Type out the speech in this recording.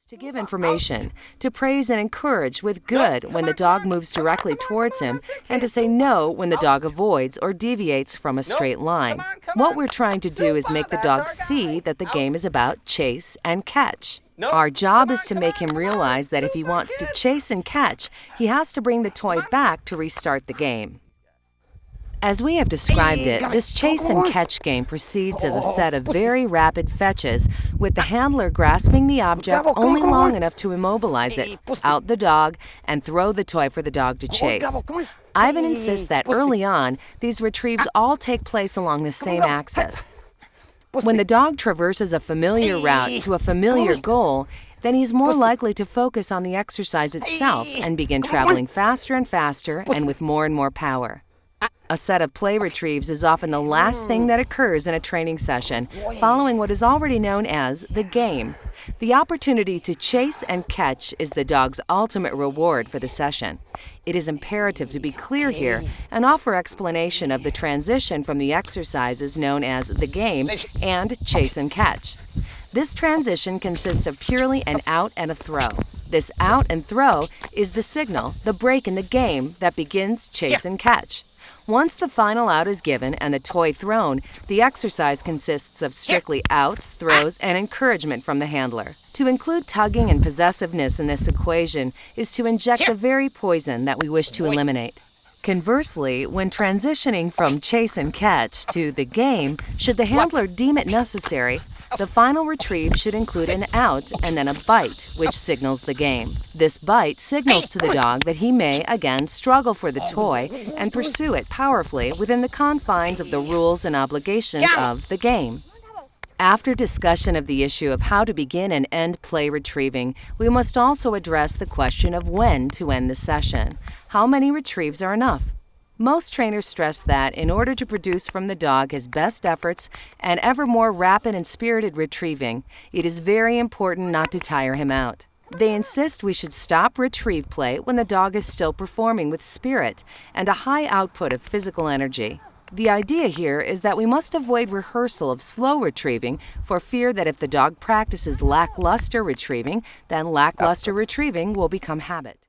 To give information, to praise and encourage with good when the dog moves directly towards him, and to say no when the dog avoids or deviates from a straight line. What we're trying to do is make the dog see that the game is about chase and catch. Our job is to make him realize that if he wants to chase and catch, he has to bring the toy back to restart the game. As we have described it, this chase and catch game proceeds as a set of very rapid fetches, with the handler grasping the object only long enough to immobilize it, out the dog, and throw the toy for the dog to chase. Ivan insists that early on, these retrieves all take place along the same axis. When the dog traverses a familiar route to a familiar goal, then he's more likely to focus on the exercise itself and begin traveling faster and faster and with more and more power. A set of play retrieves is often the last thing that occurs in a training session, following what is already known as the game. The opportunity to chase and catch is the dog's ultimate reward for the session. It is imperative to be clear here and offer explanation of the transition from the exercises known as the game and chase and catch. This transition consists of purely an out and a throw. This out and throw is the signal, the break in the game that begins chase and catch. Once the final out is given and the toy thrown, the exercise consists of strictly outs, throws, and encouragement from the handler. To include tugging and possessiveness in this equation is to inject the very poison that we wish to eliminate. Conversely, when transitioning from chase and catch to the game, should the handler deem it necessary, the final retrieve should include an out and then a bite, which signals the game. This bite signals to the dog that he may, again, struggle for the toy and pursue it powerfully within the confines of the rules and obligations of the game. After discussion of the issue of how to begin and end play retrieving, we must also address the question of when to end the session. How many retrieves are enough? Most trainers stress that in order to produce from the dog his best efforts and ever more rapid and spirited retrieving, it is very important not to tire him out. They insist we should stop retrieve play when the dog is still performing with spirit and a high output of physical energy. The idea here is that we must avoid rehearsal of slow retrieving for fear that if the dog practices lackluster retrieving, then lackluster retrieving will become habit.